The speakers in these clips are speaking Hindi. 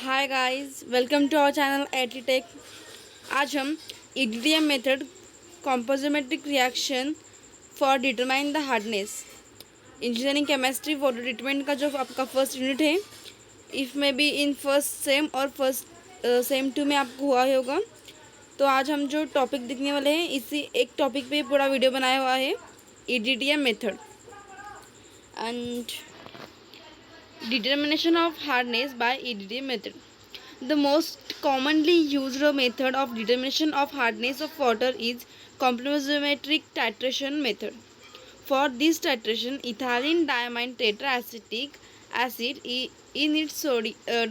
Hi guys, welcome to our channel एटीटेक। आज हम EDTA method complexometric reaction for determine the hardness engineering chemistry water treatment का जो आपका फर्स्ट यूनिट है, इफ में भी इन फर्स्ट सेम और फर्स्ट सेम टू में आपको हुआ ही होगा। तो आज हम जो टॉपिक देखने वाले हैं, इसी एक टॉपिक पे पूरा वीडियो बनाया हुआ है, EDTA method and determination of hardness by EDDM method. The most commonly used method of determination of hardness of water is complementary titration method. For this titration, ethylene diamine tetraacetic acid in its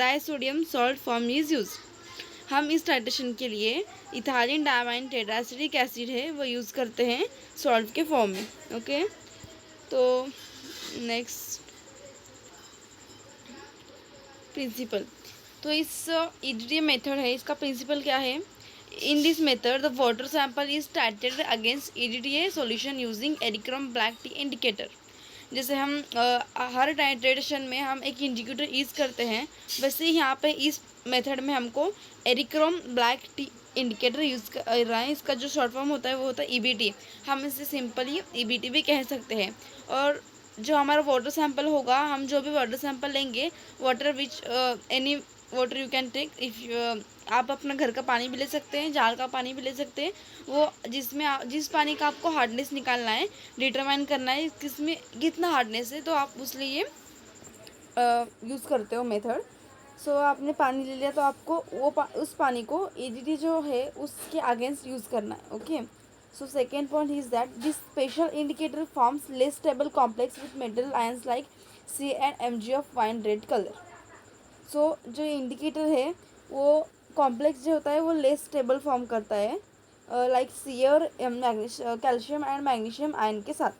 disodium salt form is used. हम इस टाइट्रेशन के लिए इथाइलिन डायमाइन टेट्राएसिटिक एसिड है वो यूज़ करते हैं सॉल्ट के फॉर्म में। ओके, तो नेक्स्ट प्रिंसिपल। तो इस ईडीडीएम मेथड है, इसका प्रिंसिपल क्या है? In this method the water sample is टाइटेड against EDTA solution using eriochrome black T indicator. जैसे हम हर टाइट्रेशन में हम एक इंडिकेटर यूज़ करते हैं, वैसे ही यहाँ पे इस मेथड में हमको एरिक्रम ब्लैक टी इंडिकेटर यूज़ कर रहा है। इसका जो शॉर्ट फॉर्म होता है वो होता है ईबीटी। हम इसे सिंपली ईबीटी भी कह सकते हैं। और जो हमारा वाटर सैंपल होगा, हम जो भी वाटर सैंपल लेंगे, water which any water you can take, if आप अपना घर का पानी भी ले सकते हैं, जार का पानी भी ले सकते हैं, वो जिस पानी का आपको हार्डनेस निकालना है, डिटरमाइन करना है किसमें कितना हार्डनेस है, तो आप उस लिए यूज़ करते हो मेथड। सो आपने पानी ले लिया तो आपको उस पानी को ईडीटी जो है उसके अगेंस्ट यूज़ करना है। Okay, so second point is that this special indicator forms less stable complex with metal ions like C and Mg of wine red color. so जो इंडिकेटर है वो कॉम्प्लेक्स जो होता है वो लेस स्टेबल फॉर्म करता है लाइक सी और कैल्शियम एंड मैग्नीशियम आयन के साथ।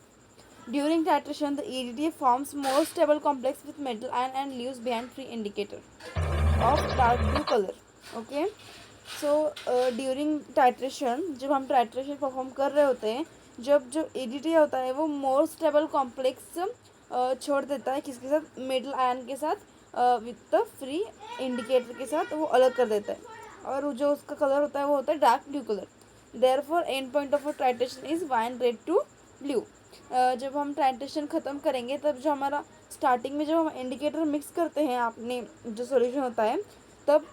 During titration the EDT forms more stable complex with metal ion and leaves behind free indicator of dark blue colour. Okay, so during titration, जब हम टाइट्रेशन परफॉर्म कर रहे होते हैं, जब जो ईडीटी होता है वो मोर स्टेबल कॉम्प्लेक्स छोड़ देता है, किसके साथ? मेटल आयन के साथ, विथ द फ्री इंडिकेटर के साथ वो अलग कर देता है, और जो उसका कलर होता है वो होता है dark blue colour. Therefore end point of titration is wine red to blue. जब हम टाइट्रेशन ख़त्म करेंगे, तब जो हमारा स्टार्टिंग में जब हम इंडिकेटर मिक्स करते हैं आपने जो सॉल्यूशन होता है, तब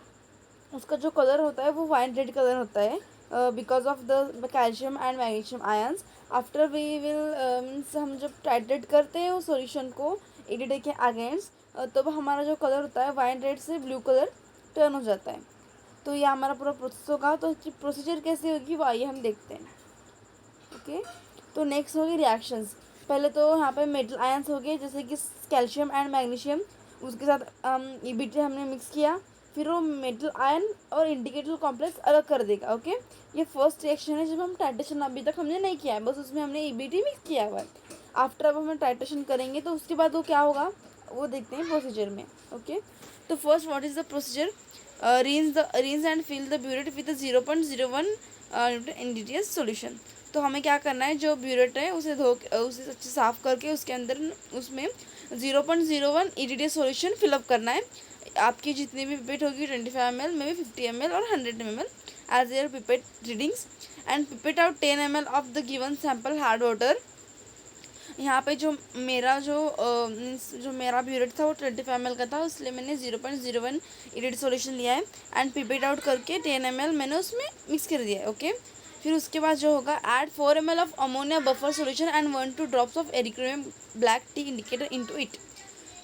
उसका जो कलर होता है वो वाइन रेड कलर होता है, because of the calcium and magnesium ions. After we will means हम जब टाइट्रेट करते हैं उस सॉल्यूशन को ईडीटी के अगेंस्ट, तब हमारा जो कलर होता है वाइन रेड से ब्लू कलर टर्न हो जाता है। तो ये हमारा पूरा प्रोसेस होगा। तो प्रोसीजर कैसे होगी वो आइए हम देखते हैं। ओके, तो नेक्स्ट होगी रिएक्शंस। पहले तो यहाँ पे मेटल आयंस हो गए, जैसे कि कैल्शियम एंड मैग्नीशियम, उसके साथ ईबीटी हमने मिक्स किया, फिर वो मेटल आयन और इंडिकेटर कॉम्प्लेक्स अलग कर देगा। ओके, ये फर्स्ट रिएक्शन है जब हम टाइट्रेशन अभी तक हमने नहीं किया है, बस उसमें हमने ईबीटी मिक्स किया हुआ है। आफ्टर अब हम टाइट्रेशन करेंगे तो उसके बाद वो क्या होगा वो देखते हैं प्रोसीजर में। ओके, तो first what is the procedure? rinse and fill the burette with 0.01 NDTS solution. तो हमें क्या करना है, जो ब्यूरेट है उसे उसे अच्छे साफ़ करके उसके अंदर उसमें 0.01 EDTA सॉल्यूशन फिलअप करना है। आपकी जितनी भी पिपेट होगी 25 ml में भी 50 ml और 100 ml as air pipette readings, and pipette out 10 ml of the given sample hard water. यहाँ पे जो मेरा ब्यूरेट था वो 25 ml का था, इसलिए मैंने 0.01 EDTA सॉल्यूशन लिया है, एंड पिपेट आउट करके 10 ml मैंने उसमें मिक्स कर दिया है। ओके, फिर उसके बाद जो होगा, add 4 ml of ammonia buffer solution and 1-2 drops of eriochrome black T indicator into it.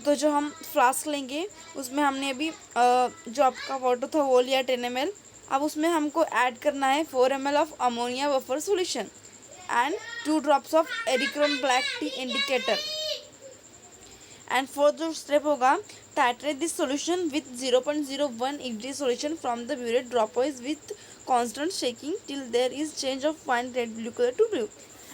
तो जो हम फ्लास्क लेंगे उसमें हमने अभी जो आपका वाटर था वो लिया 10 ml। अब उसमें हमको ऐड करना है 4 ml of ammonia buffer solution and 2 drops of eriochrome black T indicator. And fourth जो स्टेप होगा, titrate this solution with 0.01 EDTA solution from the burette drop wise with constant shaking till there is change of wine red blue colour to blue.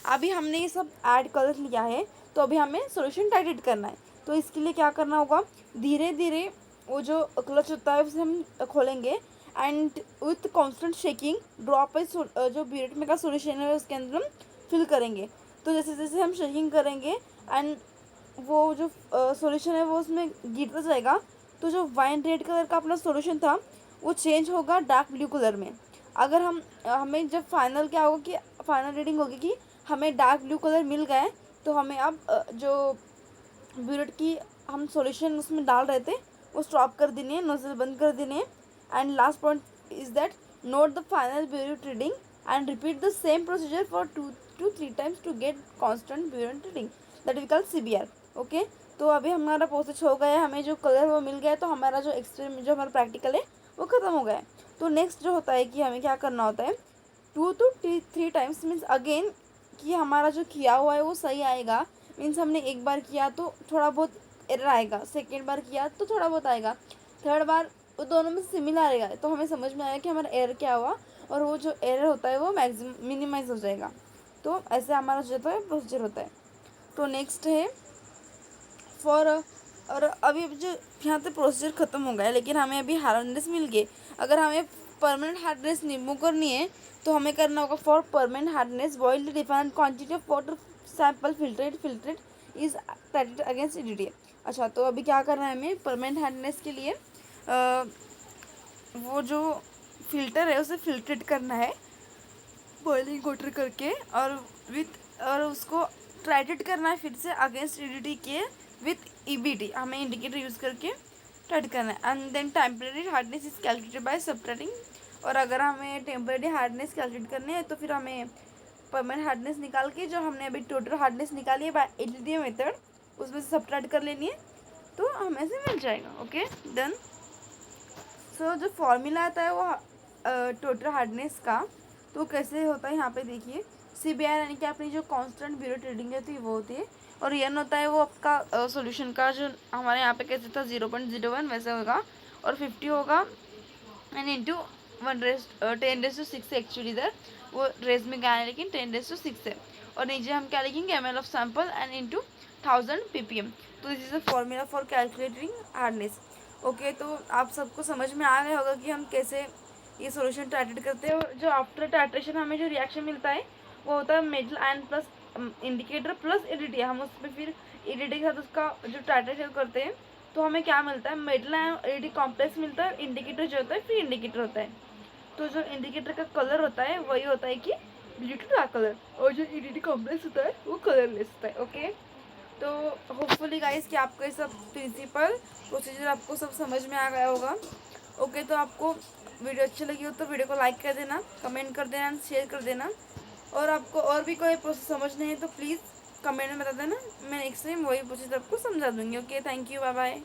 अभी हमने ये सब ऐड कलर लिया है, तो अभी हमें सॉल्यूशन टाइट्रेट करना है। तो इसके लिए क्या करना होगा, धीरे धीरे वो जो क्लच होता है उसे हम खोलेंगे, and with constant shaking drop wise जो ब्यूरेट में का सॉल्यूशन है उसके अंदर हम फिल करेंगे। तो जैसे जैसे हम शेकिंग करेंगे एंड वो जो सॉल्यूशन है वो उसमें गिरता जाएगा, तो जो वाइन रेड कलर का अपना सॉल्यूशन था वो चेंज होगा डार्क ब्लू कलर में। अगर हमें जब फाइनल क्या होगा कि फाइनल रीडिंग होगी कि हमें डार्क ब्लू कलर मिल गए, तो हमें अब जो ब्यूरेट की हम सॉल्यूशन उसमें डाल रहे थे वो स्टॉप कर देनी है, नोजल बंद कर देनी है। And last point is that note the final burette reading and repeat the same procedure for 2 to 3 times to get constant burette reading, that we call CBR। Okay, तो अभी हमारा प्रोसेस हो गया है, हमें जो कलर वो मिल गया है, तो हमारा जो एक्सपेरिमेंट जो हमारा प्रैक्टिकल है वो ख़त्म हो गया है। तो नेक्स्ट जो होता है कि हमें क्या करना होता है, 2 to 3 टाइम्स मीन्स अगेन कि हमारा जो किया हुआ है वो सही आएगा। मीन्स हमने एक बार किया तो थोड़ा बहुत एरर आएगा, सेकेंड बार किया तो थोड़ा बहुत आएगा, थर्ड बार वो दोनों में सिमिलर आएगा, तो हमें समझ में आएगा कि हमारा एरर क्या हुआ, और वो जो एरर होता है वो मिनिमाइज हो जाएगा। तो ऐसे हमारा जो है प्रोसीजर होता है। तो नेक्स्ट है फॉर, और अभी जो यहाँ पे प्रोसीजर ख़त्म हो गया है, लेकिन हमें अभी हार्डनेस मिल गई। अगर हमें परमानेंट हार्डनेस रिमूव करनी है तो हमें करना होगा for permanent hardness boil the defined quantity of water sample filtered is treated against EDTA। अच्छा, तो अभी क्या करना है हमें परमानेंट हार्डनेस के लिए, वो जो फिल्टर है उसे फिल्ट्रेट करना है बॉइलिंग वाटर करके, और उसको ट्राइटेड करना है फिर से अगेंस्ट EDTA के विथ EBT, हमें इंडिकेटर यूज़ करके ट्राइट करना है। And then temporary hardness is calculated by subtracting, और अगर हमें टेम्परेरी हार्डनेस कैलकुलेट करनी है तो फिर हमें परमानेंट हार्डनेस निकाल के जो हमने अभी टोटल हार्डनेस निकाली है बाय EDTA मेथड उसमें से सबट्रैक्ट कर लेनी है, तो हमें से मिल जाएगा। Okay done. सो जो फॉर्मूला आता है वो टोटल हार्डनेस का, तो कैसे होता है यहाँ पे देखिए, CBR यानी कि अपनी जो कांस्टेंट ब्यूरेट रीडिंग होती है वो होती है, और एन होता है वो आपका सॉल्यूशन का, जो हमारे यहाँ पे कैसे था 0.01 वैसे होगा, और 50 होगा एंड इंटू 10⁻⁶ है एक्चुअली, इधर वो रेज में क्या है लेकिन 10⁻⁶ है, और नीचे हम क्या लिखेंगे ml of sample and into 1000 ppm। तो this is the formula for calculating hardness. Okay, तो आप सबको समझ में आ गया होगा कि हम कैसे ये सॉल्यूशन टाइट्रेट करते हैं, और जो आफ्टर टाइट्रेशन हमें जो रिएक्शन मिलता है वो होता है metal ion plus indicator plus EDTA। हम उस पर फिर EDTA के साथ उसका जो टाइट्रेशन करते हैं तो हमें क्या मिलता है, मेटल आयन EDTA कॉम्प्लेक्स मिलता है, इंडिकेटर जो होता है फ्री इंडिकेटर होता है। तो जो इंडिकेटर का कलर होता है वही होता है कि ब्लू टू डार्क कलर, और जो EDTA कॉम्प्लेक्स होता है वो कलरलेस होता है। ओके, तो होपफुली गाइस कि आपको ये सब प्रिंसिपल प्रोसीजर आपको सब समझ में आ गया होगा। ओके, तो आपको वीडियो अच्छी लगी हो तो वीडियो को लाइक कर देना, कमेंट कर देना, शेयर कर देना, और आपको और भी कोई प्रोसेस समझना है तो प्लीज़ कमेंट में बता देना, मैं नेक्स्ट टाइम वही प्रोसेस आपको समझा दूँगी। Okay, thank you, bye bye.